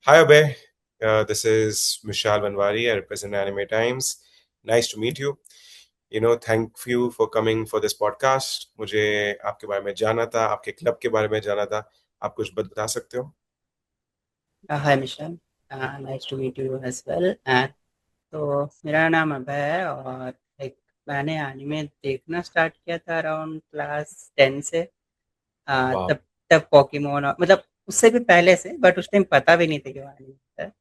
Hi, Abhay. This is Vishal Vanwari. I represent Anime Times. Nice to meet you. Thank you for coming for this podcast. मुझे आपके बारे में जानना था, आपके क्लब के बारे में जानना था. आप कुछ बता सकते हो? हाय मिशन। Nice to meet you as well. And तो मेरा नाम अभय है और एक मैंने एनिमे देखना स्टार्ट किया था अराउंड क्लास 10 से। वाह. तब तब पोकेमोन मतलब उससे भी पहले से, बट उस टाइम पता भी नहीं था कि वो एनिमे होता है। ये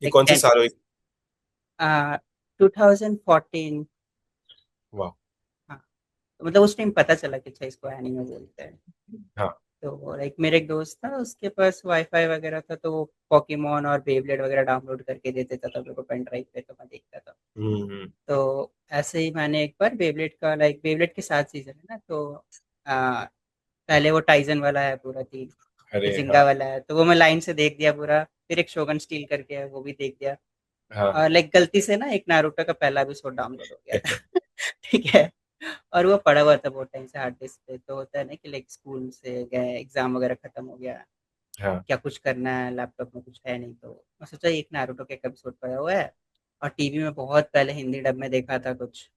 लाइक कौन सी 10 साल हुई? 2014। वाह. हाँ, तो मतलब उस टाइम पता चला कि अच्छा इसको एनिमे बोलते हैं। हाँ. तो लाइक मेरे एक दोस्त था, उसके पास वाईफाई वगैरह था, तो वो पोकेमोन और बेब्लेड वगैरह डाउनलोड करके दे देता था मेरे को पेन ड्राइव पे, तो मैं देखता था। हम्म. तो ऐसे ही मैंने एक बार बेब्लेड का, लाइक बेब्लेड के 7 सीजन है ना, तो आ, पहले वो टाइजन वाला है पूरा 3, फिर अरे जिंगा हाँ. वाला है, तो वो मैं लाइन से देख दिया पूरा। फिर एक शोगन स्टील करके है, वो भी देख दिया। हाँ. और लाइक गलती से ना एक नारुतो का पहला एपिसोड डाउनलोड हो गया था। ठीक है। और वो पड़ा हुआ था बहुत टाइम से हार्ड डिस्क पे। तो होता है ना कि लाइक स्कूल से गए, एग्जाम वगैरह खत्म हो गया, हाँ. क्या कुछ करना है, लैपटॉप में कुछ है नहीं, तो मैं सोचा एक नारुतो का एक एपिसोड पड़ा हुआ है। और टीवी में बहुत पहले हिंदी डब में देखा था कुछ।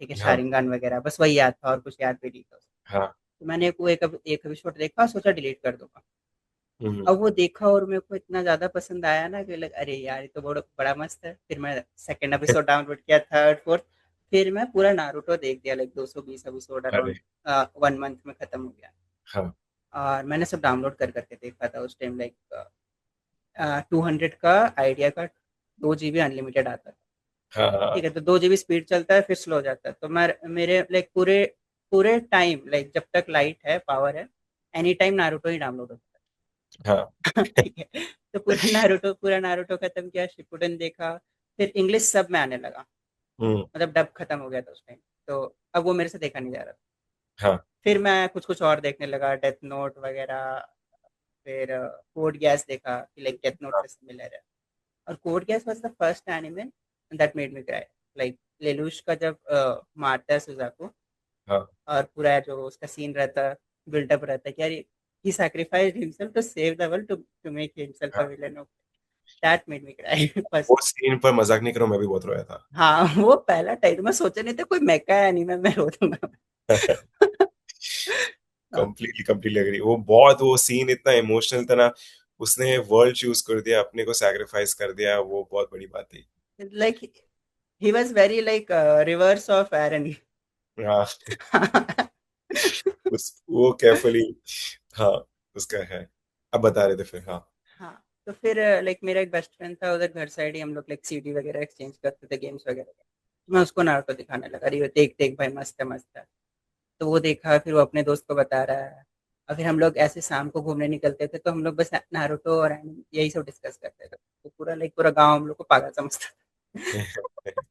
ठीक है, हाँ. शारिंगान वगैरह, बस वही याद था और कुछ याद भी नहीं था। हाँ. तो मैंने वो एक एपिसोड देखा, सोचा डिलीट कर दूंगा। हम्म. अब वो देखा और मेरे को इतना ज्यादा पसंद आया ना कि लग अरे यार ये तो बड़ा बड़ा मस्त है। फिर मैं सेकंड एपिसोड डाउनलोड किया, थर्ड फोर्थ। फिर मैं पूरा नारुतो देख दिया, लाइक 220 एपिसोड अरे. अराउंड 1 मंथ में खत्म हो गया। हाँ. और मैंने सब डाउनलोड कर करके देखा था उस टाइम। लाइक 200 का आइडिया का 2 GB अनलिमिटेड आता है। हाँ. ठीक हाँ. है, तो 2 GB स्पीड चलता है, फिर स्लो हो जाता है। तो मैं मेरे लाइक पूरे पूरे टाइम, लाइक जब तक लाइट है, पावर है, एनी टाइम नारुतो ही डाउनलोड होता हाँ. है। ठीक है। तो पूरा नारुतो खत्म किया, शिपुडन देखा। फिर इंग्लिश सब में आने लगा, हम्म. मतलब डब खत्म हो गया था उस टाइम। तो अब वो मेरे से देखा नहीं जा रहा था। हाँ. फिर मैं कुछ कुछ और देखने लगा, डेथ नोट वगैरह। फिर कोड गैस देखा कि लाइक डेथ नोट से सिमिलर है। और Code Geass was the first anime that made me cry. Like Lelouch का जब मारता है सुजाको, हाँ. और पूरा जो उसका सीन रहता है, बिल्डअप रहता है कि यार he sacrificed himself to save the world to make himself a हाँ. villain. That made me cry first. वो सीन पर मजाक नहीं करो, मैं भी बहुत रोया था. हाँ, वो पहला टाइम मैं सोचा नहीं था कोई मेका एनीमे में रो दूंगा। Completely completely agree. वो सीन इतना इमोशनल था ना. उसने वर्ल्ड चूज कर दिया, अपने को सैक्रिफाइस कर दिया, वो बहुत बड़ी बात थी. Like he was very like reverse of Aaron. हाँ. वो केयरफुली. हाँ. उसका है. अब बता रहे थे फिर. हाँ. हाँ, तो फिर लाइक मेरा एक बेस्ट फ्रेंड था, उधर घर साइड ही हम लोग लाइक सीडी वगैरह एक्सचेंज करते थे, गेम्स वगैरह का। तो मैं उसको नारुतो दिखाने लगा, अरे ये देख देख भाई, मस्त है मस्त है। तो वो देखा, फिर वो अपने दोस्त को बता रहा है। और फिर हम लोग ऐसे शाम को घूमने निकलते थे, तो हम लोग बस नारुतो और anime यही सब डिस्कस करते थे। तो पूरा लाइक पूरा गांव हम लोग को पागल समझता था।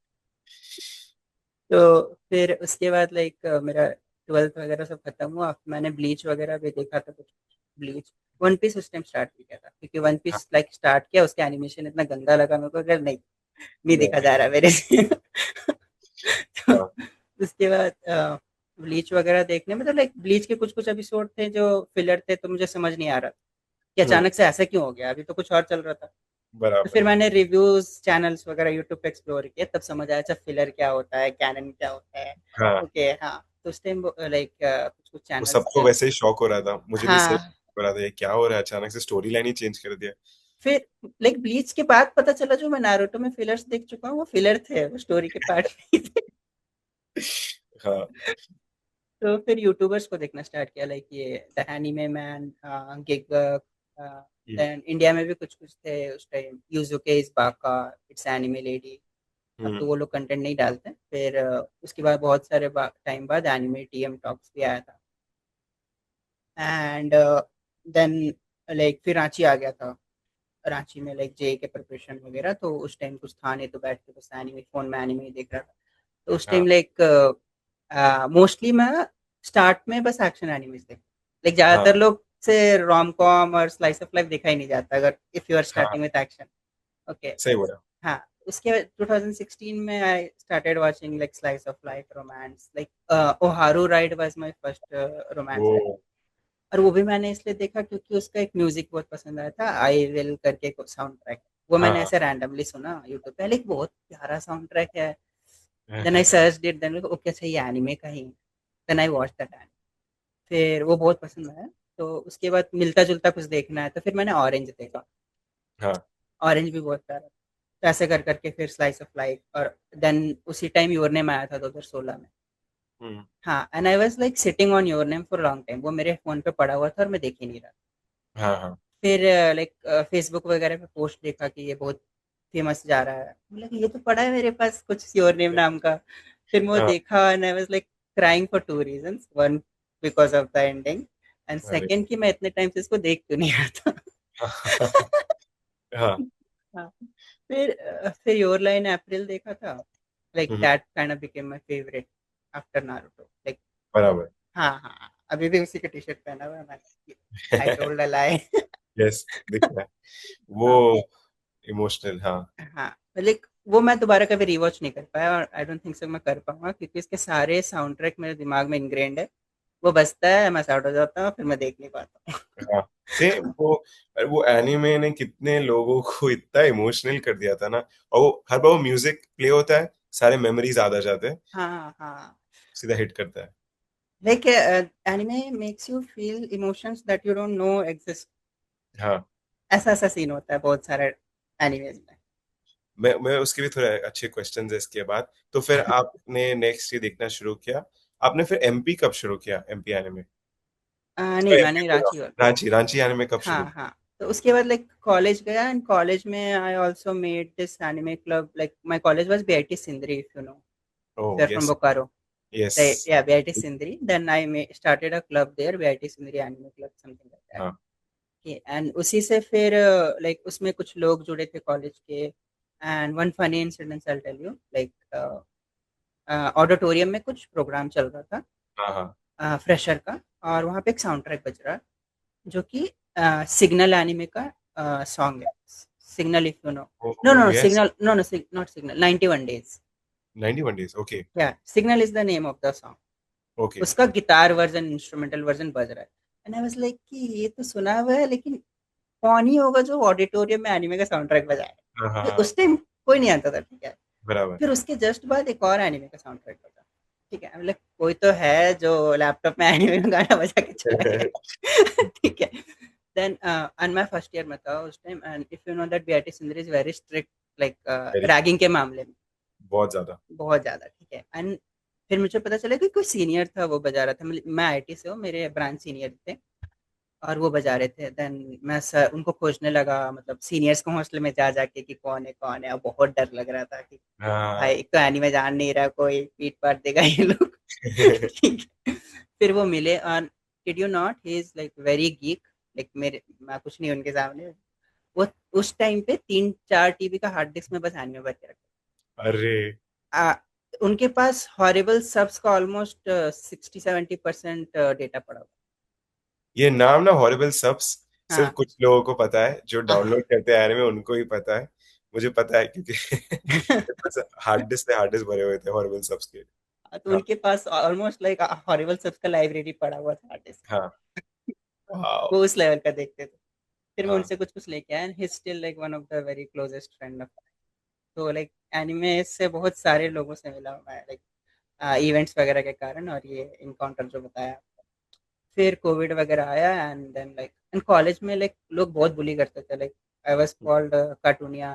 तो फिर उसके बाद लाइक मेरा ट्वेल्थ वगैरह सब खत्म हुआ, मैंने ब्लीच वगैरह भी देखा था कुछ। ब्लीच, वन पीस उस टाइम स्टार्ट किया था, क्योंकि वन हाँ. पीस लाइक स्टार्ट किया, उसके एनिमेशन इतना गंदा लगा मेरे को, अगर नहीं नहीं देखा नहीं. जा रहा मेरे से। तो हाँ. उसके बाद ब्लीच वगैरह देखने में, तो लाइक ब्लीच के कुछ कुछ एपिसोड थे जो फिलर थे, तो मुझे समझ नहीं आ रहा कि हम्म. अचानक से ऐसा क्यों हो गया, अभी तो कुछ और चल रहा था। तो फिर बराबर. मैंने रिव्यूज चैनल्स वगैरह यूट्यूब पे एक्सप्लोर किया, तब समझ आया अच्छा फिलर क्या होता है, कैनन क्या होता है। हाँ. ओके हाँ। तो उस टाइम लाइक कुछ कुछ वो चैनल्स सबको थे। वैसे ही शौक हो रहा था, मुझे भी सेम हाँ, हो रहा था, ये क्या हो रहा है, अचानक से स्टोरी लाइन ही चेंज कर दिया. फिर लाइक ब्लीच के बाद पता चला जो मैं नारुतो में फिलर्स देख चुका हूँ वो फिलर थे, वो स्टोरी के पार्ट नहीं थे। हाँ. तो फिर यूट्यूबर्स को देखना स्टार्ट किया, लाइक ये the anime man, gig, hmm. Then India में भी कुछ कुछ थे उस टाइम, यूजुके इज बाका, इट्स एनीमे लेडी। अब तो हम्म. वो लोग कंटेंट नहीं डालते। फिर उसके बाद बहुत सारे टाइम बाद एनिमे टीएम टॉक्स भी आया था। एंड देन लाइक फिर रांची आ गया था। रांची में लाइक जे के प्रिपरेशन वगैरह, तो उस टाइम कुछ था नहीं, तो बैठ के बस एनिमे, फोन में एनिमे ही देख रहा था। तो उस टाइम हाँ. लाइक मोस्टली मैं स्टार्ट में बस एक्शन एनिमेज देख, लाइक हाँ. ज्यादातर लोग से रोम कॉम और स्लाइस ऑफ लाइफ देखा ही नहीं जाता अगर इफ यू आर हाँ. Starting with action. ओके। सही बोला. हाँ, उसके 2016 में I started watching like slice of life, romance, like ओहारू ride was my first romance वो एनिमे। और वो भी मैंने इसलिए देखा क्योंकि उसका एक म्यूजिक बहुत पसंद आया था, आई विल करके साउंड ट्रैक। वो हाँ मैंने हाँ ऐसे रैंडमली सुना यूट्यूब पे, लाइक बहुत प्यारा साउंड ट्रैक है। देन आई हाँ सर्च इट, देन ओके अच्छा ये एनिमे का ही। Then I watch that anime. फिर वो बहुत पसंद आया। तो उसके बाद मिलता जुलता कुछ देखना है तो फिर मैंने ऑरेंज देखा। हाँ। ऑरेंज भी बहुत प्यारा था। तो ऐसे कर करके फिर स्लाइस ऑफ लाइफ, और देन उसी टाइम योर नेम आया था 2016 में। हम्म। हाँ, and I was like sitting on your name for long time, वो मेरे फोन पे पड़ा हुआ था और मैं देख ही नहीं रहा। हाँ हाँ फिर लाइक फेसबुक वगैरह पे पोस्ट देखा कि ये बहुत फेमस जा रहा है, मतलब ये तो पड़ा है मेरे पास कुछ योर नेम नाम का। फिर मैं वो हाँ। देखा and I was like crying for two reasons, one because of the ending, and अरे सेकंड कि मैं इतने टाइम से इसको देख क्यों नहीं रहा था। हाँ। हाँ। फिर फिर योर लाइन अप्रैल देखा था। Like hmm, that kind of became my favourite after Naruto, like. बराबर। हाँ हाँ, अभी भी उसी का टी शर्ट पहना हुआ है मैंने। I told a lie. Yes, दिख रहा है वो हाँ इमोशनल। हाँ। हाँ, लाइक वो मैं दोबारा कभी रिवॉच नहीं कर पाया, और आई डोंट थिंक सो मैं कर पाऊंगा क्योंकि इसके सारे साउंड ट्रैक मेरे दिमाग में इंग्रेंड है। वो बजता है, मैं आउट हो जाता हूँ, फिर मैं देख नहीं पाता हूँ। हाँ सेम वो एनिमे ने कितने लोगों को इतना इमोशनल कर दिया था ना। और वो हर बार वो म्यूजिक प्ले होता है, सारे मेमोरीज याद आ जाते हैं, हाँ हाँ, सीधा हिट करता है। Like anime makes you feel emotions that you don't know exist. हाँ। ऐसा ऐसा सीन होता है बहुत सारे एनिमेज में। मैं उसके भी थोड़े अच्छे क्वेश्चंस है इसके बाद। तो फिर आपने नेक्स्ट ये देखना शुरू किया, आपने फिर एमपी कब शुरू किया, एमपी एनिमे? नहीं, एमपी मैंने बोला, रांची। रांची रांची एनिमे कब शुरू? हाँ हाँ, तो उसके बाद लाइक कॉलेज गया, एंड कॉलेज में I also made this anime club, like my college was BIT Sindri, if you know, if oh you are from yes. Bokaro. Yes. Right, yeah, BIT Sindri. Then started a club there, BIT Sindri Anime Club, something like that. हाँ। Okay, and उसी से फिर like उसमें कुछ लोग जुड़े थे college के। And one funny incident I'll tell you, like auditorium में कुछ प्रोग्राम चल रहा हाँ हाँ। था फ्रेशर का, और वहाँ पे एक साउंड ट्रैक बज रहा, जो कि सिग्नल एनिमे का सॉन्ग है। Signal, if you know. No oh no yes. Signal, no no, not signal, 91 days. 91 days, okay. Yeah signal is the name of the song. Okay. उसका गिटार वर्जन, इंस्ट्रूमेंटल वर्जन बज रहा है। And I was like कि ये तो सुना हुआ है, लेकिन कौन ही होगा जो ऑडिटोरियम में एनिमे का साउंड ट्रैक हाँ हाँ बजाएगा, हाँ। उस टाइम कोई नहीं आता था, ठीक है। बराबर। फिर उसके जस्ट बाद एक और एनिमे का साउंड ट्रैक बजा, ठीक है, मतलब कोई तो है जो लैपटॉप में एनिमे का गाना बजा के चलाएगा। ठीक है। देन एंड मैं फर्स्ट ईयर में था उस time, and if you know that BIT Sindri is very strict, like very, ragging के मामले में, बहुत ज्यादा। बहुत ज्यादा, ठीक है। एंड फिर मुझे पता चला कि कोई सीनियर था वो बजा रहा था, मैं आईटी से हूँ, मेरे ब्रांच सीनियर थे, और वो बजा रहे थे। देन मैं सर उनको खोजने लगा, मतलब सीनियर्स को हॉस्टल में जा जाके कि कौन है, और बहुत डर लग रहा था कि भाई हाँ। एक तो एनीमे जान नहीं रहा, कोई पीट पाट देगा ये लोग। ठीक है। फिर वो मिले, और did you not, he is like very geek, like मेरे, मैं कुछ नहीं उनके सामने। वो उस टाइम पे 3-4 टीबी का हार्ड डिस्क में बस एनीमे भर के रखा। अरे, आ, उनके पास हॉरिबल सब्स का ऑलमोस्ट 60-70% डेटा पड़ा हुआ। ये नाम ना हॉरिबल सब्स सिर्फ हाँ। कुछ लोगों को पता है, जो आह। डाउनलोड करते हैं एनिमे उनको ही पता है। मुझे पता है क्योंकि हार्ड डिस्क पे हार्ड डिस्क भरे हुए थे हॉरिबल सब्स के। तो हाँ उनके पास ऑलमोस्ट लाइक हॉरिबल सब्स का लाइब्रेरी पड़ा हुआ था आर्टिस्ट। हाँ। वाओ। वो उस लेवल का देखते थे। फिर मैं हाँ। उनसे कुछ कुछ लेके आया, and he still like one of the very closest friend of. तो लाइक एनिमे से बहुत सारे लोगों से मिला हूं मैं, लाइक इवेंट्स वगैरह के कारण, और ये इनकाउंटर जो बताया। फिर कोविड वगैरह आया, and then like in college में लाइक लोग बहुत बुली करते थे, लाइक आई वाज कॉल्ड कार्टूनिया।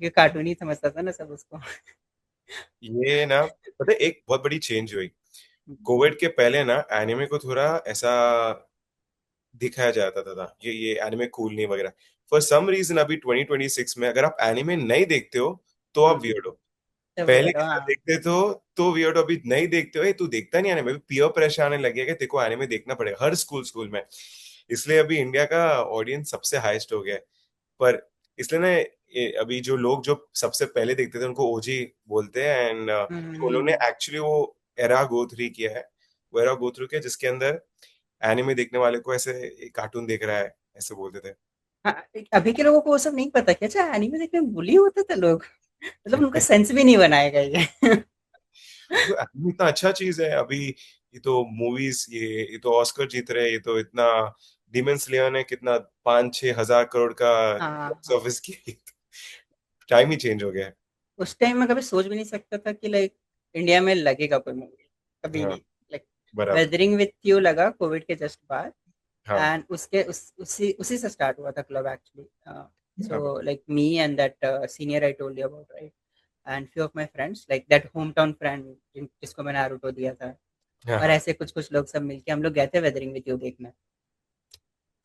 ये कार्टून ही समझता था ना सब उसको। ये ना, पता है एक बहुत बड़ी चेंज हुई कोविड के पहले ना, एनिमे को थोड़ा ऐसा दिखाया जाता था ये एनिमे कूल नहीं वगैरह। फॉर सम रीजन अभी 2026 में अगर आप एनिमे नहीं देखते हो तो आप हम्म, वियर्ड हो। तो पहले weird, कितना हाँ। देखते तो वियर्ड हो, अभी नहीं देखते हो, "ए, तू देखता नहीं एनिमे"। पीयर प्रेशर आने लगे कि तेरे को एनिमे देखना पड़ेगा हर स्कूल स्कूल में। इसलिए अभी इंडिया का ऑडियंस सबसे हाईएस्ट हो गया है। पर इसलिए ना अभी जो लोग जो सबसे पहले देखते थे उनको ओजी बोलते हैं। एंड उन्होंने हम्म। एक्चुअली वो एरा गो थ्रू किया है, वो एरा गो थ्रू किया जिसके अंदर एनिमे देखने वाले को ऐसे कार्टून देख रहा है ऐसे बोलते थे। हाँ, अभी के लोगों को वो सब नहीं पता कि अच्छा एनीमे देखने में बुली होते थे लोग। मतलब उनका सेंस भी नहीं बनाएगा ये। एनिमे इतना अच्छा चीज है अभी। ये तो मूवीज, ये तो ऑस्कर जीत रहे हैं, ये तो इतना, डीमन स्लेयर ने कितना 5-6 हजार करोड़ का हाँ बॉक्स हाँ। ऑफिस की, टाइम ही चेंज हो गया है। उस टाइम मैं कभी सोच भी नहीं सकता था कि लाइक इंडिया में लगेगा कोई मूवी, कभी हाँ, नहीं। लाइक बराबर। वेदरिंग विथ यू लगा कोविड के जस्ट बाद, हाँ, एंड उसके उसी उसी से स्टार्ट हुआ था क्लब एक्चुअली। बराबर। So like me and that senior I told you about, right, and few of my friends like that home town friend जिसको मैंने नारुतो दिया था, हाँ, और हाँ, ऐसे कुछ कुछ लोग सब मिलके हम लोग गए थे वेदरिंग विथ यू देखने।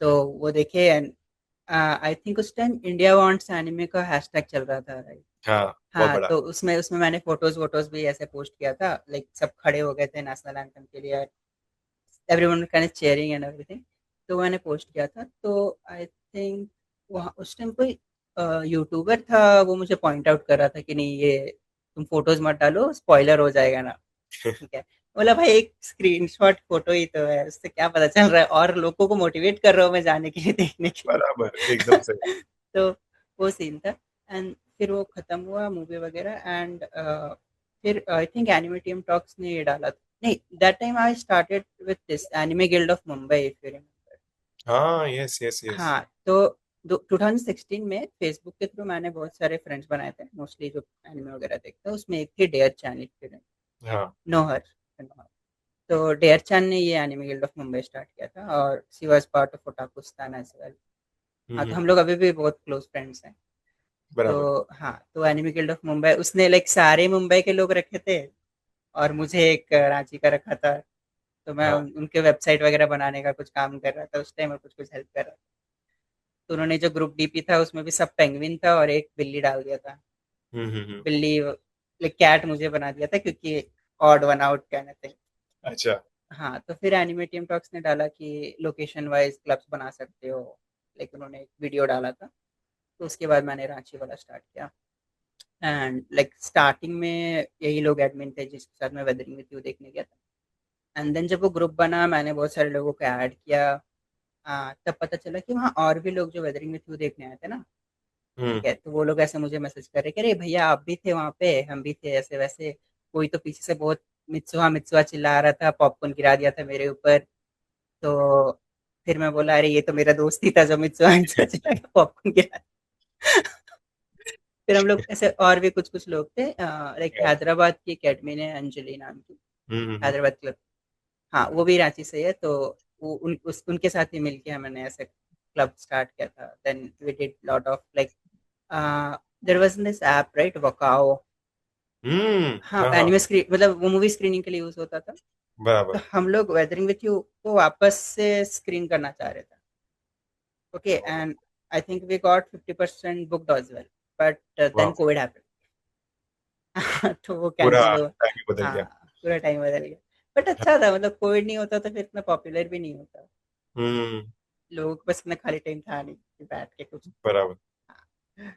तो वो देखे, एंड आई थिंक उस टाइम इंडिया वांट्स एनिमे का हैशटैग चल रहा था, राइट। हाँ, बहुत हाँ, बड़ा। तो उसमें उसमें मैंने फोटोज वोटोज भी ऐसे पोस्ट किया था, लाइक सब खड़े हो गए थे नेशनल एंथम के लिए, everyone kind of cheering and everything. तो मैंने पोस्ट किया था, तो आई थिंक वहाँ उस टाइम कोई यूट्यूबर था, वो मुझे पॉइंट आउट कर रहा था कि नहीं ये तुम फोटोज मत डालो, स्पॉइलर हो जाएगा ना। ठीक है, बोला भाई एक स्क्रीनशॉट फोटो ही तो है, उससे क्या पता चल रहा है, और लोगों को मोटिवेट कर रहा हूँ मैं जाने के लिए, देखने के बराबर, एकदम सही। लिए। तो वो सीन था, एंड फिर वो खत्म हुआ मूवी वगैरह, एंड फिर आई थिंक एनिमेटियम टॉक्स ने ये डाला था, नहीं, that time I started with this anime guild of Mumbai, if you remember. हाँ, यस, यस, यस। हाँ, तो 2016 में फेसबुक के थ्रू मैंने बहुत सारे फ्रेंड्स बनाए थे, मोस्टली जो एनिमे वगैरह देखते हैं, उसमें एक थी डेयर चैन, हाँ। नोहर। तो डेयर चैन ने ये anime guild of Mumbai start किया था, और she was part of Otakustan as well. हाँ, तो हम्म। हम लोग अभी भी बहुत क्लोज फ्रेंड्स हैं। तो बराबर। हाँ, तो एनिमे गिल्ड ऑफ मुंबई उसने लाइक सारे मुंबई के लोग रखे थे, और मुझे एक रांची का रखा था। तो मैं हाँ। उनके वेबसाइट वगैरह बनाने का कुछ काम कर रहा था उस टाइम, और कुछ कुछ हेल्प कर रहा था। तो उन्होंने जो ग्रुप डीपी था उसमें भी सब पेंगुइन था, और एक बिल्ली डाल दिया था। हम्म। बिल्ली लाइक कैट मुझे बना दिया था, क्योंकि ऑड वन आउट कहने थे। अच्छा। हाँ, तो फिर एनिमेटियम टॉक्स ने डाला कि लोकेशन वाइज क्लब्स बना सकते हो, लेकिन उन्होंने एक वीडियो डाला था। तो उसके बाद मैंने रांची वाला स्टार्ट किया, एंड लाइक स्टार्टिंग में यही लोग एडमिन थे जिसके साथ मैं वेदरिंग विद यू देखने गया था। एंड देन जब वो ग्रुप बना, मैंने बहुत सारे लोगों को ऐड किया। तब पता चला कि वहाँ और भी लोग जो वेदरिंग विद यू देखने आए थे ना, हम्म। ठीक है, तो वो लोग ऐसे मुझे मैसेज कर रहे कि अरे भैया आप भी थे वहाँ पे, हम भी थे, ऐसे वैसे। कोई तो पीछे से बहुत मित्सुआ मित्सुआ चिल्ला रहा था, पॉपकॉर्न गिरा दिया था मेरे ऊपर। तो फिर मैं बोला अरे ये तो मेरा दोस्त ही था जो मित्सुआ मित्सुआ चिल्ला के पॉपकॉर्न गिरा। फिर हम लोग ऐसे और भी कुछ कुछ लोग थे, लाइक हैदराबाद की अकेडमी ने, अंजलि नाम की, हम्म। हैदराबाद क्लब। हाँ, वो भी रांची से है, तो वो उनके साथ ही मिलके हमने ऐसे क्लब स्टार्ट किया था। Then we did lot of like there was this app, right, वकाओ। हाँ, हाँ, हाँ। एनिमे स्क्रीन मतलब वो मूवी स्क्रीनिंग के लिए यूज होता था। तो बराबर। हम लोग वेदरिंग विथ यू को वापस से स्क्रीन करना चाह रहे थे। Okay, and I think we got 50% booked as well, but then वाह। COVID happened। तो वो पूरा कैंसिल हो। टाइम ही बदल हाँ, गया। पूरा टाइम बदल गया। बट अच्छा था, मतलब कोविड नहीं होता तो फिर इतना पॉपुलर भी नहीं होता। हम्म। लोगों के पास इतना खाली टाइम था नहीं कि बैठ के कुछ। बराबर। हाँ।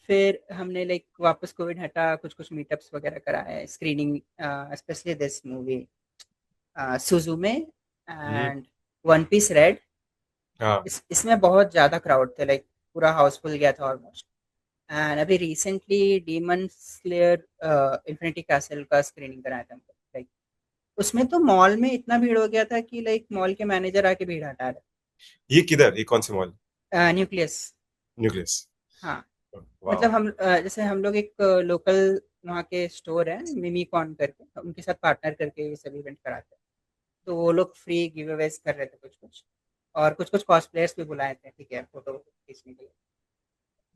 फिर हमने लाइक वापस कोविड हटा, कुछ कुछ मीटअप्स वगैरह कराए, screening, specially this movie Suzume hmm. And one Piece Red. हाँ। इसमें बहुत ज्यादा क्राउड थे, लाइक पूरा हाउसफुल गया था ऑलमोस्ट। एंड अभी recently demon slayer infinity castle का स्क्रीनिंग कराया था हमको, लाइक उसमें तो मॉल में इतना भीड़ हो गया था कि लाइक मॉल के मैनेजर आके भीड़ हटा ये किधर, ये कौन से मॉल? रहे, न्यूक्लियस। न्यूक्लियस। हाँ, वाह। मतलब हम जैसे हम लोग एक लोकल वहाँ के स्टोर है मिमी कॉन करके, उनके साथ पार्टनर करके ये सब इवेंट कराते हैं। तो वो लोग फ्री गिव अवेज कर रहे थे कुछ कुछ, और कुछ कुछ कॉस्प्लेयर्स भी बुलाए थे, ठीक है, फोटो खींचने के लिए।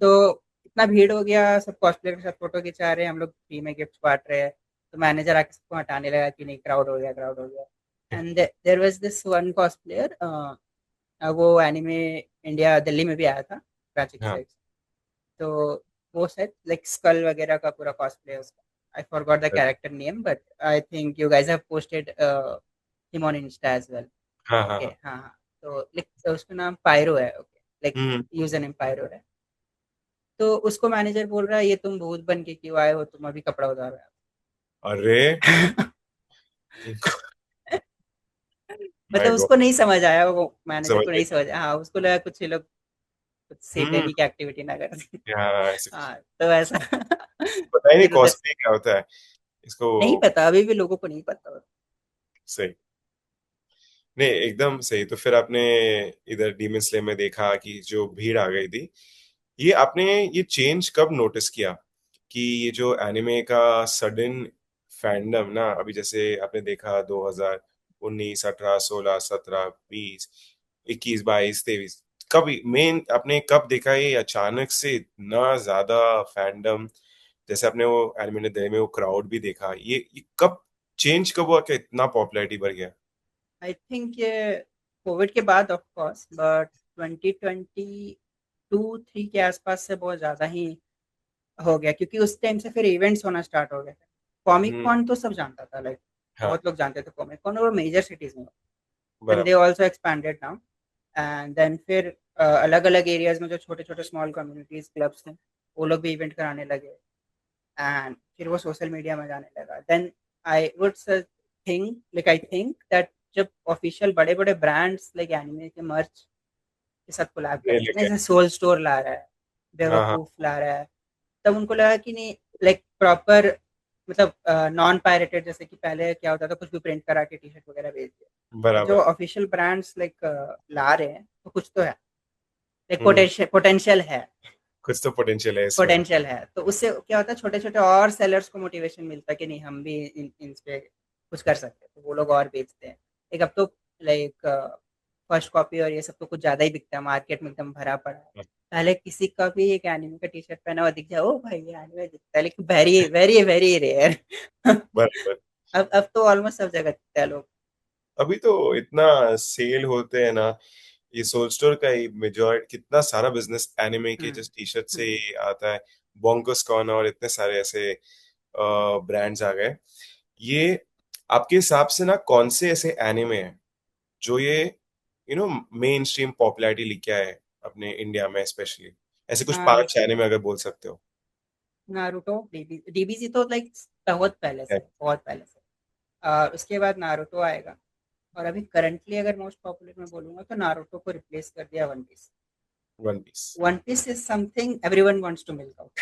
तो इतना भीड़ हो गया, सब कॉस्प्लेयर के साथ फोटो खिंचा रहे हैं, हम लोग फ्री में गिफ्ट बांट रहे हैं। तो मैनेजर आके सबको हटाने लगा कि नहीं, क्राउड हो गया, क्राउड हो गया। And there was this one cosplayer, वो एनिमे इंडिया दिल्ली में भी आया था, कराची की हाँ। साइड से। तो वो शायद लाइक स्कल वगैरह का पूरा कॉस्प्ले है उसका। I forgot the character name, but I think you guys have posted him on Insta as well. हाँ, हाँ, ओके, हाँ। हाँ हाँ, तो लाइक उसका नाम पायरो है, ओके, लाइक हम्म। यूजर नेम पायरो है। तो उसको मैनेजर बोल रहा है ये तुम भूत बन के क्यों आए हो, तुम अभी कपड़ा उतार रहे अरे। हो। माय मतलब गॉड। उसको नहीं समझ आया, वो मैनेजर समझ को नहीं गया। समझ आया, हाँ, उसको लगा कुछ ये लोग कुछ हम्म। सेटेनिक एक्टिविटी ना कर। हाँ, ऐसे कुछ। हाँ, तो ऐसा। पता ही नहीं फिर उधर कॉस्प्ले क्या होता है इसको। नहीं पता, अभी भी लोगों को नहीं पता। सही। नहीं, एकदम सही। तो फिर आपने इधर डीमन स्लेयर में देखा कि जो भीड़ आ गई थी, ये आपने ये चेंज कब नोटिस किया कि ये जो एनिमे का सडन फैंडम ना, अभी जैसे आपने देखा 2019, 18, 16, 17, 20, 21, 22, 23, कब मेन आपने कब देखा ये अचानक से इतना ज्यादा फैंडम? जैसे आपने वो एनिमे ने दिल्ली में वो क्राउड भी देखा, ये कब चेंज कब हुआ कि इतना पॉपुलैरिटी बढ़ गया? आई थिंक ये कोविड के बाद ऑफ कोर्स, बट 2022-3 के आसपास से बहुत ज़्यादा ही हो गया, क्योंकि उस टाइम से फिर इवेंट्स होना स्टार्ट हो गए थे। कॉमिक हम्म। कॉन तो सब जानता था, लाइक हाँ। बहुत लोग जानते थे कॉमिक कॉन, और मेजर सिटीज में। एंड दे बराबर। Also expanded now. And then फिर अलग अलग एरियाज में जो छोटे छोटे स्मॉल कम्युनिटीज क्लब्स थे, वो लोग भी इवेंट कराने लगे। एंड फिर वो सोशल मीडिया में जाने लगा। Then I would think, like I think that जब ऑफिशियल बड़े बड़े ब्रांड्स लाइक एनिमे के मर्च के साथ कोलैब ये करते हैं ना, लेके। जैसे सोल स्टोर ला रहा है, हाँ, हाँ। बेवकूफ ला रहा है, तब उनको लगा कि नहीं, लाइक प्रॉपर, मतलब नॉन पायरेटेड, जैसे कि पहले क्या होता था, कुछ भी प्रिंट करा के टी शर्ट वगैरह भेज दिया। जो बराबर। ऑफिशियल ब्रांड्स लाइक ला रहे हैं, तो कुछ तो है, लाइक हम्म। पोटेंशियल है। कुछ तो पोटेंशियल है इसमें। पोटेंशियल है, तो उससे क्या होता है, छोटे छोटे और सेलर्स को मोटिवेशन मिलता है कि नहीं, हम भी इन पे कुछ कर सकते हैं, तो वो लोग और बेचते हैं। एक अब तो लाइक फर्स्ट कॉपी और ये सब तो कुछ ज्यादा ही बिकता है, मार्केट में एकदम भरा पड़ा है। पहले किसी का भी एक एनिमे का टी शर्ट पहना हुआ दिख जाए, ओ भाई ये एनिमे दिखता है, लेकिन वेरी वेरी वेरी रेयर। बराबर। अब तो ऑलमोस्ट सब जगह दिखता है लोग। अभी तो इतना सेल होते हैं ना, ये सोल स्टोर का ही मेजॉरिटी कितना सारा बिजनेस एनिमे के हम्म। जस्ट टी शर्ट से हम्म। ही आता है। बोंगस कॉन और इतने सारे ऐसे ब्रांड्स आ गए। ये आपके हिसाब से ना कौन से ऐसे एनिमे हैं जो ये मेन स्ट्रीम पॉपुलैरिटी लेके आए अपने इंडिया में स्पेशली? ऐसे कुछ नारुतो, 5 एनिमे अगर बोल सकते हो। नारुतो, डीबीसी तो लाइक बहुत पहले से, बहुत पहले से। उसके बाद नारुतो आएगा। और अभी करंटली अगर मोस्ट पॉपुलर मैं बोलूंगा, तो नारुतो को रिप्लेस कर दिया one piece. One piece. One piece is something everyone wants to milk out.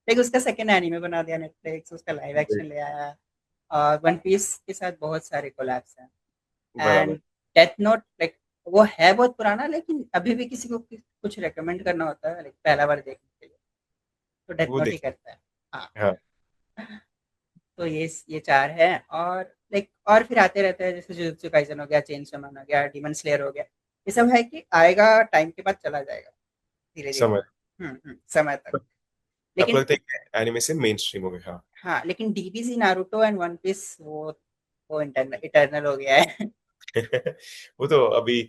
Like उसका सेकंड एनीमे बना दिया नेटफ्लिक्स, उसका लाइव एक्शन ले आया। और वन पीस के साथ बहुत सारे कोलैब्स हैं। बराबर। एंड डेथ नोट, लाइक वो है बहुत पुराना, लेकिन अभी भी किसी को कुछ रेकमेंड करना होता है, लाइक पहला बार देखने के लिए, तो डेथ वो नोट ही देख। करता है। हाँ। हाँ। तो ये चार है। और लाइक और फिर आते रहते हैं, जैसे जुजुत्सु काइसन हो गया, चेन समान हो गया, डीमन स्लेयर हो गया। ये सब है कि आएगा, टाइम के बाद चला जाएगा धीरे धीरे। समझ। समय तक। आपको लेकिन लगता है कि एनिमे से मेन स्ट्रीम हो गया? हाँ। हाँ, लेकिन DBC, Naruto and one piece, वो इंटरनल इटर्नल हो गया है। वो तो अभी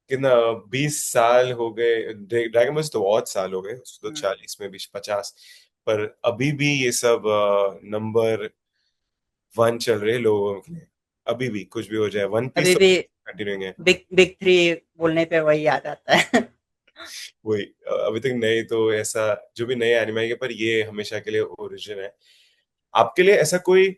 कितना 20 साल हो गए, ड्रैगन बॉल तो बहुत साल हो गए, उसको तो हम्म, 40 में भी 50। पर अभी भी ये सब नंबर 1 चल रहे हैं लोगों के लिए। अभी भी कुछ भी हो जाए, वन पीस अभी तो भी कंटिन्यूइंग है। बिग बिग थ्री बोलने पे वही याद आता है। वही अभी तक नए तो ऐसा जो भी नए एनिमे के, पर ये हमेशा के लिए ओरिजिन है। आपके लिए ऐसा कोई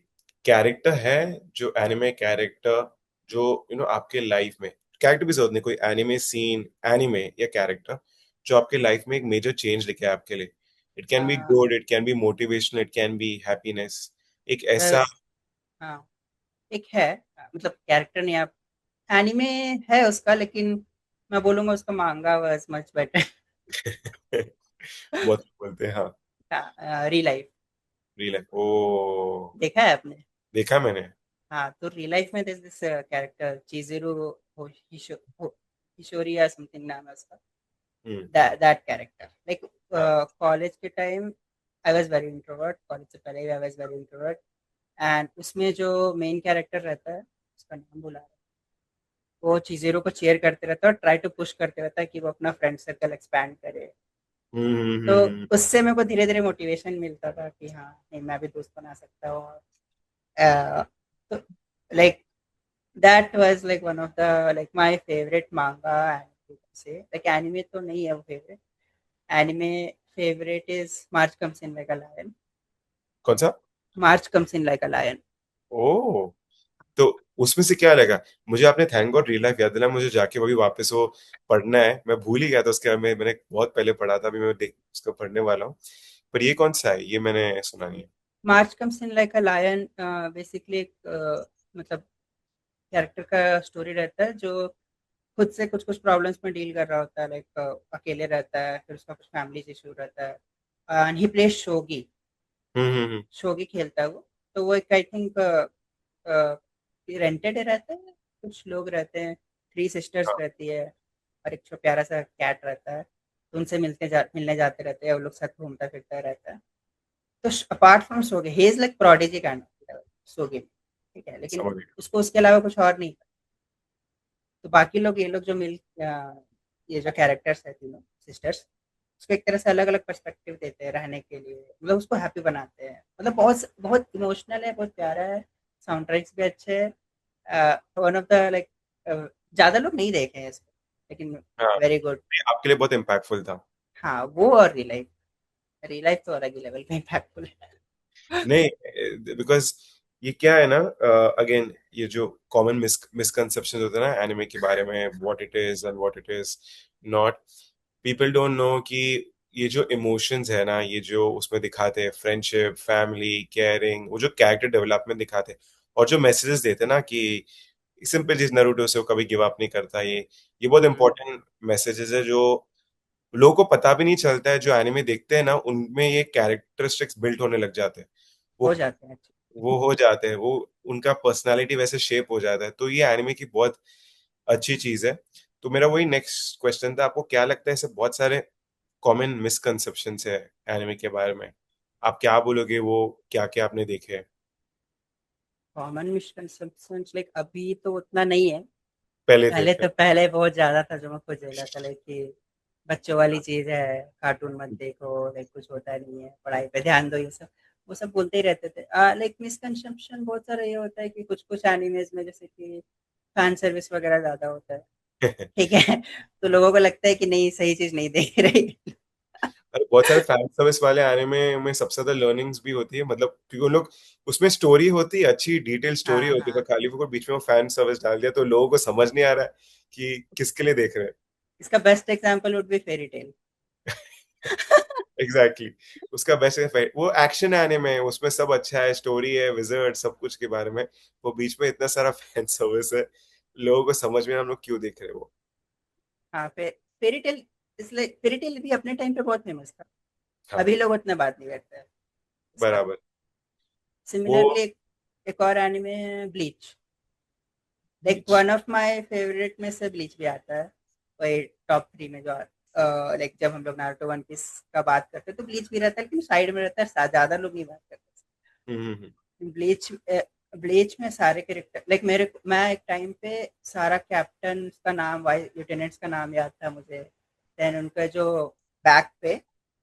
कैरेक्टर है, जो एनिमे कैरेक्टर, जो आपके लाइफ में, कैरेक्टर भी जरूरत नहीं, कोई एनिमे सीन, एनिमे या कैरेक्टर जो आपके लाइफ में एक मेजर चेंज लेके आए आपके लिए? इट कैन बी हाँ, good, it can be motivational, it can be happiness. एक ऐसा। बस। हाँ, एक है, मतलब कैरेक्टर नहीं, आप एनिमे है उसका, लेकिन मैं बोलूंगा उसका मांगा वाज मच बेटर। बहुत लोग बोलते हैं, हाँ। रियल लाइफ रियल है ओ। देखा है आपने? देखा मैंने। हाँ, तो रियल लाइफ में दिस कैरेक्टर चिज़ुरु हिशोरी या समथिंग नाम है उसका। हम्म। दैट कैरेक्टर, लाइक हाँ। कॉलेज के time I was very introvert, college से पहले I was very introvert. And उसमें जो मेन कैरेक्टर रहता है, उसका नाम भुला रहा हूँ, वो चिज़ुरु को चेयर करते रहता है और ट्राई टू पुश करते रहता है कि वो अपना फ्रेंड सर्कल एक्सपैंड करे। हम्म, तो हम्म। उससे मेरे को धीरे धीरे मोटिवेशन मिलता था कि हाँ, नहीं मैं भी दोस्त बना सकता हूँ। तो like that was like one of the, like my favourite manga and say, like anime तो नहीं है वो favourite. Anime favourite is March comes in like a lion. कौन सा? March comes in like a lion. ओ। तो उसमें से क्या लगा? मुझे आपने थैंक गॉड रियल लाइफ याद दिला, मुझे जाके वही वापस वो पढ़ना है। मैं भूल ही गया था उसके बारे में, मैंने बहुत पहले पढ़ा था, अभी मैं देख उसको पढ़ने वाला हूँ। पर ये कौन सा है? ये मैंने सुना नहीं है। March comes in like a lion basically एक मतलब कैरेक्टर का स्टोरी रहता है जो खुद से कुछ कुछ प्रॉब्लम्स में डील कर रहा होता है, लाइक अकेले रहता है, फिर उसका कुछ फैमिली इशू रहता है, एंड ही प्लेज शोगी। हम्म। शोगी खेलता है वो। तो वो एक आई थिंक रेंटेड रहता है, कुछ लोग रहते हैं, थ्री सिस्टर्स हाँ, रहती है, और एक प्यारा सा कैट रहता है। तो उनसे मिलने जाते रहते हैं, वो लोग साथ घूमता फिरता रहता है। तो अपार्ट फ्रॉम सोगे, he is like prodigy kind of सोगे, ठीक है, लेकिन समझ गया। उसको उसके अलावा कुछ और नहीं। तो बाकी लोग, ये लोग जो ये जो कैरेक्टर्स है तीनों सिस्टर्स, उसको एक तरह से अलग अलग पर्सपेक्टिव देते हैं रहने के लिए, मतलब उसको हैप्पी बनाते हैं। मतलब बहुत बहुत इमोशनल है, बहुत प्यारा है। साउंड ट्रैक्स भी अच्छे हैं। वन ऑफ द लाइक ज्यादा लोग नहीं देखे हैं इसको, लेकिन हाँ, वेरी गुड। ये आपके लिए बहुत इम्पैक्टफुल था। हाँ, वो और रियल लाइफ तो अलग ही लेवल पे इम्पैक्टफुल है। नहीं, बिकॉज ये क्या है ना, अगेन ये जो कॉमन मिसकंसेप्शन होते हैं ना एनिमे के बारे में, what it is and what it is not, people don't know कि ये जो इमोशंस है ना, ये जो उसमें दिखाते हैं, फ्रेंडशिप, फैमिली, केयरिंग, वो जो कैरेक्टर डेवलपमेंट दिखाते हैं, और जो मैसेजेस देते हैं ना कि सिंपल चीज, नरूटो से वो कभी गिव अप नहीं करता, ये बहुत हम्म, इंपॉर्टेंट मैसेजेस है जो लोगों को पता भी नहीं चलता है। जो एनिमे देखते हैं ना, उनमें ये कैरेक्टरिस्टिक्स बिल्ट होने लग जाते हैं। वो हो जाते हैं वो हो जाते हैं, वो उनका पर्सनालिटी वैसे शेप हो जाता है। तो ये एनिमे की बहुत अच्छी चीज है। तो मेरा वही नेक्स्ट क्वेश्चन था, आपको क्या लगता है ऐसे बहुत सारे कॉमन मिसकंसेप्शंस है एनिमे के बारे में, आप क्या बोलोगे, वो क्या क्या आपने देखे हैं? कॉमन मिसकंसेप्शन, लाइक अभी तो उतना नहीं है। पहले थे पहले। पहले बहुत ज्यादा था, जो मैं खुद झेला था, लाइक कि बच्चों वाली चीज है, कार्टून मत देखो, लाइक कुछ होता नहीं है, पढ़ाई पे ध्यान दो, ये सब वो सब बोलते ही रहते थे। लाइक मिसकंसेप्शन बहुत सारा ये होता है कि कुछ कुछ एनिमेज में जैसे कि फैन सर्विस वगैरह ज्यादा होता है, ठीक है। तो लोगों को लगता है कि नहीं, सही चीज नहीं देख रही। अरे बहुत सारे फैन सर्विस वाले एनिमे में सबसे ज्यादा लर्निंग्स भी होती है, मतलब क्योंकि वो लोग, उसमें स्टोरी होती है, अच्छी डिटेल स्टोरी हाँ होती है, पर हाँ, खाली वो बीच में वो फैन सर्विस डाल दिया तो लोगों को समझ नहीं आ रहा है कि किसके लिए देख रहे हैं। इसका best example would be fairy tale. Exactly exactly. उसका बेस्ट वो एक्शन एनिमे है, उसमें सब अच्छा है, स्टोरी है, विजर्ड, सब कुछ के बारे में। वो बीच में इतना सारा फैन सर्विस है, लोगों को समझ में, हम लोग क्यों देख रहे हैं वो। हाँ, फेरी टेल, इसलिए फेरी टेल भी अपने टाइम पे बहुत फेमस था। हाँ, अभी लोग उतना बात नहीं करते हैं इसका। बराबर। वो सिमिलरली एक और एनिमे है, bleach. Like beach. One of my favourite में से ब्लीच भी आता है, वही टॉप थ्री में जो। लाइक जब हम लोग नारुतो वन पीस का बात करते हैं तो ब्लीच भी रहता है, लेकिन साइड में रहता है, ज्यादा लोग नहीं बात करते। हम्म। ब्लीच ब्लीच में सारे कैरेक्टर, लाइक मैं एक टाइम पे सारा कैप्टन का नाम, वाइस लेफ्टिनेंट्स का नाम याद था मुझे। देन उनका जो बैक पे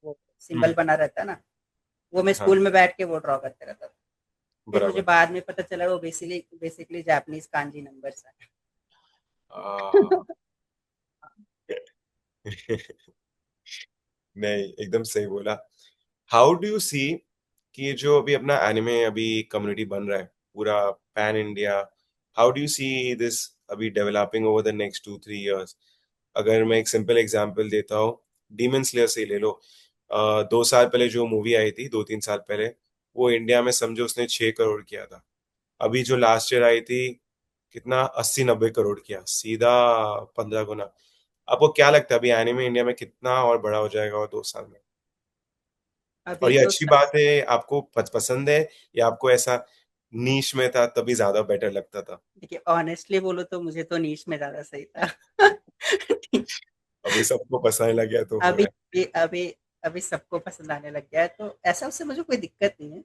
वो सिंबल हम्म। बना रहता है ना, वो मैं हाँ, स्कूल में बैठ के वो ड्रॉ करते रहता था। फिर मुझे बराबर। बाद में पता चला वो basically basically Japanese kanji numbers आ, है। नहीं, एकदम सही बोला। हाउ डू यू सी कि ये जो अभी अपना एनिमे अभी कम्युनिटी बन रहा है, पूरा pan India, how do you see this अभी developing over the next 2-3 years? अगर मैं एक सिंपल एग्जांपल देता हूँ, डीमन स्लेयर से ही ले लो। 2 साल पहले जो मूवी आई थी, 2-3 साल पहले, वो इंडिया में समझो उसने 6 करोड़ किया था। अभी जो लास्ट ईयर आई थी, कितना, 80-90 करोड़ किया, सीधा 15 गुना। आपको क्या लगता है अभी एनिमे इंडिया में कितना और बड़ा हो जाएगा और 2 साल में? और अभी ये तो अच्छी बात है, आपको पसंद है, या आपको ऐसा नीश में था तभी ज्यादा बेटर लगता था? देखिए, ऑनेस्टली बोलो तो मुझे तो नीश में ज्यादा सही था। अभी सबको पसंद लग गया तो हो अभी रहा अभी अभी अभी सबको पसंद आने लग गया है, तो ऐसा उससे मुझे कोई दिक्कत नहीं है।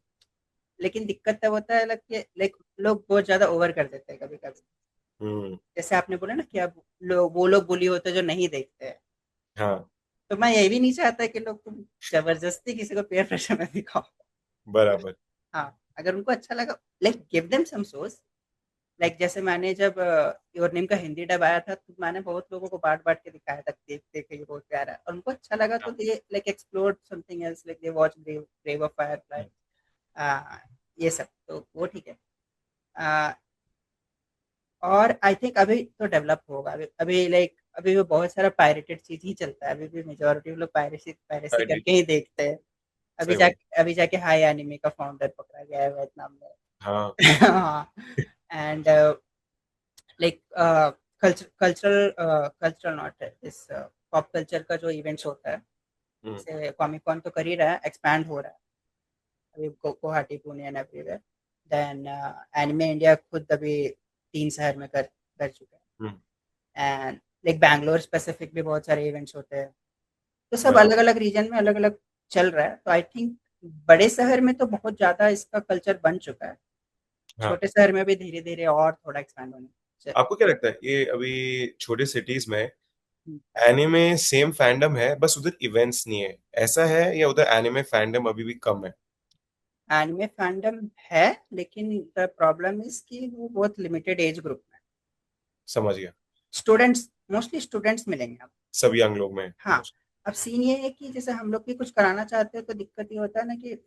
लेकिन दिक्कत तब होता है, लाइक लोग बहुत ज्यादा ओवर कर देते हैं कभी कभी। है। हम्म। जैसे आपने बोला ना कि अब वो लोग बुली होते हैं जो नहीं देखते हैं। हाँ, तो मैं ये भी नहीं चाहता कि लोग तुम जबरदस्ती किसी को पेयर प्रेशर में दिखाओ। बराबर। हाँ, अगर उनको अच्छा लगा, like give them some source. Like जैसे मैंने जब योर नेम का हिंदी डब आया था, तो मैंने बहुत लोगों को बांट बांट के दिखाया था, देख देख ये बहुत प्यारा है, और उनको अच्छा लगा, तो they like explore something else, like they watch grave of firefly, ये सब तो वो ठीक है। आ, और आई थिंक अभी तो डेवलप होगा, अभी लाइक अभी भी बहुत सारा पायरेटेड चीज ही चलता है, अभी भी मेजोरिटी लोग पायरेसी पायरेसी आईडी। करके ही देखते हैं। सही बात। अभी जाके हाई एनिमे का फाउंडर पकड़ा गया है वियतनाम में। हाँ। हाँ। And like cultural not this pop culture का जो इवेंट्स होता है, हम्म। जैसे कॉमिक कॉन तो कर ही रहा है, एक्सपैंड हो रहा है अभी Guwahati Pune and everywhere. Then anime India खुद अभी 3 शहर में कर कर चुका हम्म। है। एंड लाइक बैंगलोर स्पेसिफिक भी बहुत सारे इवेंट्स होते हैं, तो सब अलग बराबर। अलग रीजन में अलग अलग चल रहा है। तो आई थिंक बड़े शहर में तो बहुत ज्यादा इसका कल्चर बन चुका है, हाँ। छोटे शहर में भी धीरे धीरे और थोड़ा एक्सपैंड होने चाहिए। आपको क्या लगता है ये अभी छोटे सिटीज में एनिमे सेम फैंडम है, बस उधर इवेंट्स नहीं है, ऐसा है, या उधर एनिमे फैंडम अभी भी कम है? एनिमे फैंडम है, लेकिन द प्रॉब्लम इज कि वो बहुत लिमिटेड एज ग्रुप में, समझ गया। स्टूडेंट्स, मोस्टली स्टूडेंट्स मिलेंगे आप। सब यंग लोग में हाँ। most। अब सीन ये है कि जैसे हम लोग भी कुछ कराना चाहते हैं तो दिक्कत ये होता है ना कि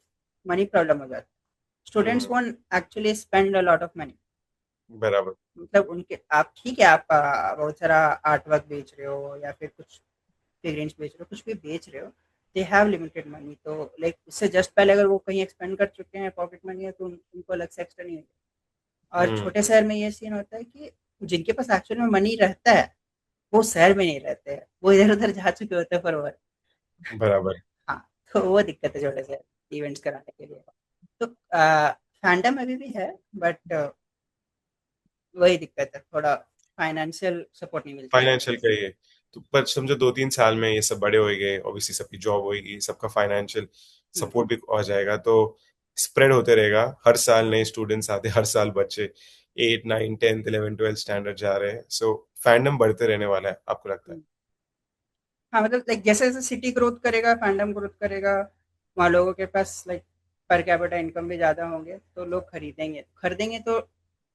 मनी प्रॉब्लम हो जाती है। Students hmm. Won't actually spend a lot of money. बराबर। मतलब उनके, आप ठीक है, आप बहुत सारा आर्ट वर्क बेच रहे हो या फिर कुछ फिगरेंस बेच रहे हो, कुछ भी बेच रहे हो, दे हैव लिमिटेड मनी। तो लाइक उससे जस्ट पहले अगर वो कहीं एक्सपेंड कर चुके हैं पॉकेट मनी है, तो उनको अलग से एक्स्ट्रा नहीं होगा। और हम्म। छोटे शहर में ये सीन होता है कि जिनके पास एक्चुअल में मनी रहता है वो शहर में नहीं रहते हैं, वो इधर उधर जा चुके होते हैं फॉर वर्क। बराबर। हाँ। तो वो दिक्कत है छोटे शहर इवेंट्स कराने के लिए। तो फैंडम अभी भी है, बट वही दिक्कत है थोड़ा, फाइनेंशियल सपोर्ट नहीं मिलता है। फाइनेंशियल का ये, तो पर समझो 2-3 साल में ये सब बड़े होएंगे, ऑब्वियसली सबकी जॉब होएगी, सबका फाइनेंशियल हम्म। सपोर्ट भी आ जाएगा, तो स्प्रेड होते रहेगा, हर साल नए स्टूडेंट्स आते, हर साल बच्चे 8, 9, 10, 11, 12 स्टैंडर्ड जा रहे हैं, सो फैंडम बढ़ते रहने वाला है, आपको लगता है? हम्म। हाँ, मतलब लाइक जैसे जैसे सिटी ग्रोथ करेगा फैंडम ग्रोथ करेगा, वहाँ लोगों के पास लाइक पर कैपिटा इनकम भी ज़्यादा होंगे तो लोग खरीदेंगे खरीदेंगे तो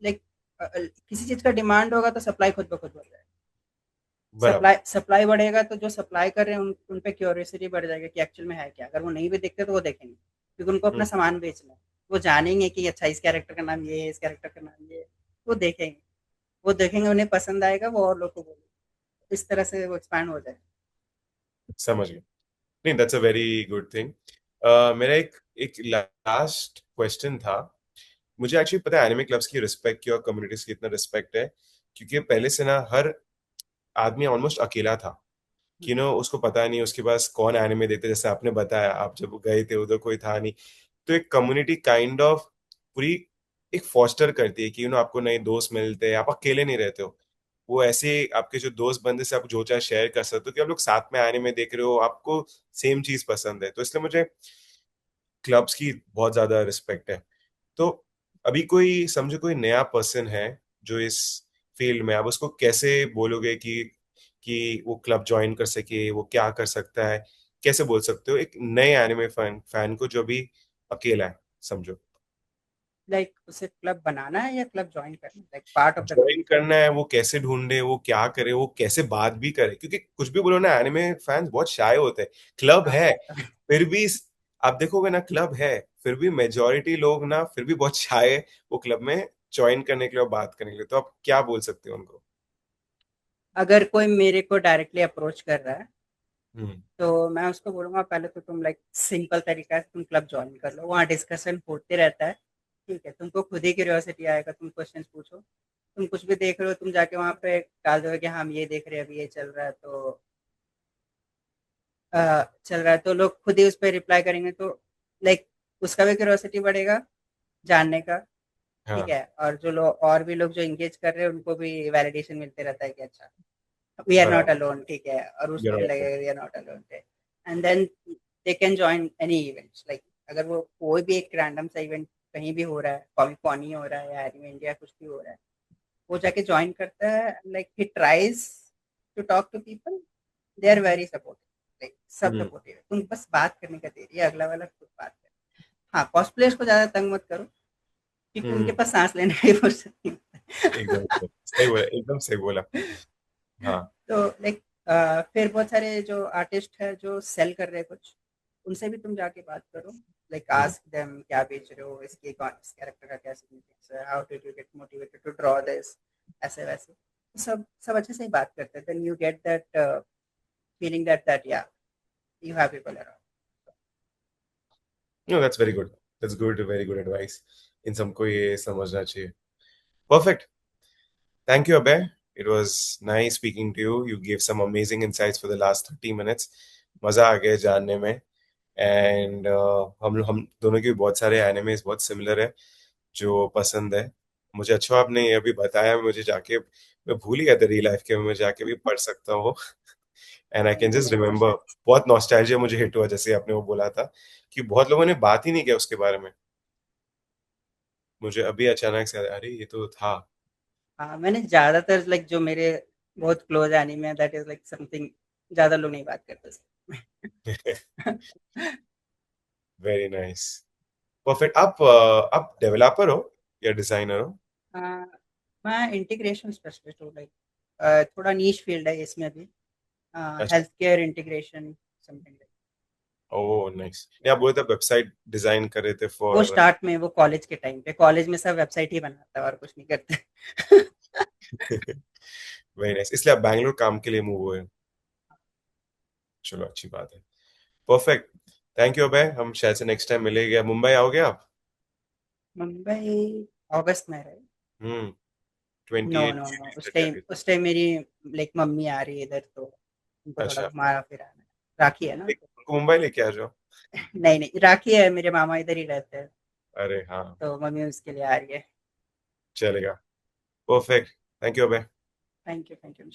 लाइक किसी चीज़ का डिमांड होगा तो सप्लाई खुद ब खुद बढ़ जाएगा। बराबर। सप्लाई सप्लाई बढ़ेगा तो जो सप्लाई कर रहे हैं उन पे क्यूरियोसिटी बढ़ जाएगा कि एक्चुअल में है क्या। अगर वो नहीं भी देखते तो वो देखेंगे क्योंकि उनको अपना हम्म। सामान बेचना है। वो जानेंगे कि अच्छा इस कैरेक्टर का नाम ये है, इस कैरेक्टर का नाम ये है। वो देखेंगे, वो देखेंगे, उन्हें पसंद आएगा, वो और लोग को बोलेंगे। इस तरह से वो एक्सपैंड हो जाए। समझ गया। नहीं, that's a very good thing. मेरा एक एक लास्ट क्वेश्चन था। मुझे एक्चुअली पता है एनिमे क्लब्स की रिस्पेक्ट की और कम्युनिटीज की इतना रिस्पेक्ट है, क्योंकि पहले से ना हर आदमी ऑलमोस्ट अकेला था, कि उसको पता नहीं उसके पास कौन एनिमे देखते, जैसे आपने बताया आप जब गए थे उधर कोई था नहीं। तो एक कम्युनिटी काइंड ऑफ पूरी एक फॉस्टर करती है कि आपको नए दोस्त मिलते हैं, आप अकेले नहीं रहते हो। वो ऐसे आपके जो दोस्त बंदे से आप जो चाहे शेयर कर सकते हो, कि आप लोग साथ में एनिमे देख रहे हो, आपको सेम चीज पसंद है, तो इसलिए मुझे क्लब्स की बहुत ज्यादा रिस्पेक्ट है। तो अभी कोई समझो कोई नया पर्सन है जो इस फील्ड में, आप उसको कैसे बोलोगे कि वो क्लब ज्वाइन कर सके, वो क्या कर सकता है, कैसे बोल सकते हो एक नए एनिमे फैन फैन को जो भी अकेला है, समझो? लाइक उसे क्लब बनाना है या क्लब ज्वाइन करना है, like part of the group. Join करना है, वो कैसे ढूंढे, वो क्या करे, वो कैसे बात भी करे, क्योंकि कुछ भी बोलो ना, एनिमे फैंस बहुत शाय होते हैं। क्लब हाँ, है वो तो फिर भी, आप देखोगे ना, क्लब है फिर भी मेजोरिटी लोग ना फिर भी बहुत शाय है वो क्लब में ज्वाइन करने के लिए और बात करने के लिए, तो आप क्या बोल सकते हो उनको? अगर कोई मेरे को डायरेक्टली अप्रोच कर रहा है हम्म। तो मैं उसको बोलूंगा पहले तो तुम लाइक सिंपल तरीका है, तुम क्लब ज्वाइन कर लो, वहाँ डिस्कशन होते रहता है। ठीक है, तुमको खुद ही क्यूरियोसिटी आएगा, तुम क्वेश्चंस पूछो। तुम कुछ भी देख रहे हो, तुम जाके वहाँ पे डाल दो कि हम ये देख रहे हैं, अभी ये चल रहा है, तो चल रहा है, तो लोग खुद ही उस पर रिप्लाई करेंगे, तो लाइक उसका भी क्यूरियोसिटी बढ़ेगा जानने का। ठीक हाँ। है, और जो लोग और भी लोग जो इंगेज कर रहे हैं उनको भी वैलिडेशन मिलते रहता है कि अच्छा वी आर नॉट बराबर। अलोन। ठीक है, और उसको भी बराबर। लगेगा we are not alone. And then they can join any events, like अगर वो कोई भी एक रैंडम सा इवेंट कहीं भी हो रहा है, कॉमिक कॉन ही हो रहा है या एनिमे इंडिया कुछ भी हो रहा है, वो जाके ज्वाइन करता है, like he tries to talk to people. They are very supportive, like सब हम्म। सपोर्टिव है, तुम बस बात करने का देरी है, अगला वाला खुद बात करे। हाँ, कॉस्प्लेयर्स को ज्यादा तंग मत करो क्योंकि उनके हम्म। पास सांस लेने की फुर्सत नहीं एकदम होता। सही बोला, एकदम सही बोला। हाँ। तो लाइक फिर बहुत सारे जो आर्टिस्ट है जो सेल कर रहे हैं कुछ, उनसे भी तुम जाके बात करो। लाइक हम्म। आस्क देम क्या बेच रहे हो, इसके कौन इस कैरेक्टर का क्या सिग्निफिकेंस है, how did you get motivated to draw this, ऐसे वैसे। तो सब सब अच्छे से ही बात करते हैं, then you get that feeling that that yeah you have people around. No, that's very good, that's good, very good advice. इन सबको ये समझना चाहिए। Perfect. Thank you, Abhay. It was nice speaking to you. You gave some amazing insights for the last 30 minutes. मजा आ गया जानने में। And हम दोनों के बहुत सारे एनिमेस बहुत सिमिलर है जो पसंद है। मुझे अच्छा आपने ये अभी बताया, मुझे जाके मैं भूल ही गया था रियल लाइफ के, मैं जाके भी पढ़ सकता हूँ। एंड आई कैन नहीं जस्ट नहीं, रिमेम्बर। बहुत नॉस्टैल्जिया मुझे हिट हुआ जैसे आपने वो बोला था कि बहुत लोगों ने बात ही नहीं किया उसके बारे में। मुझे अभी अचानक से अरे ये तो था। हाँ मैंने ज्यादातर लाइक जो मेरे बहुत क्लोज एनिमे है दैट इज लाइक समथिंग ज्यादा लोग नहीं बात करते उसमें। Very nice. परफेक्ट। आप डेवलपर हो या डिजाइनर हो? मैं इंटीग्रेशन स्पेशलिस्ट हूँ लाइक थोड़ा नीश फील्ड है इसमें भी, अच्छा। Health care integration something. Oh nice. नहीं, आप बोले थे वेबसाइट डिजाइन कर रहे थे वो फॉर। स्टार्ट में वो कॉलेज के टाइम पे, कॉलेज में सब वेबसाइट ही बनाता है और कुछ नहीं करते। वेरी नाइस, इसलिए आप बैंगलोर काम के लिए मूव हुए। चलो अच्छी बात है। परफेक्ट। थैंक यू अभय, हम शायद से नेक्स्ट टाइम मिलेंगे। मुंबई आओगे आप? मुंबई अगस्त में है। हम्म। नो 28 नो नो, थर्टी अगस्त। उस टाइम मेरी लाइक मम्मी आ रही है इधर, तो उनको थोड़ा अच्छा। घुमाना फिराना है। राखी है ना तो। उनको मुंबई लेके आ जाओ। नहीं नहीं, राखी है, मेरे मामा इधर ही रहते हैं, अरे हाँ। तो मम्मी उसके लिए आ रही है। चलेगा। Perfect. Thank you Abhay. Thank you thank you.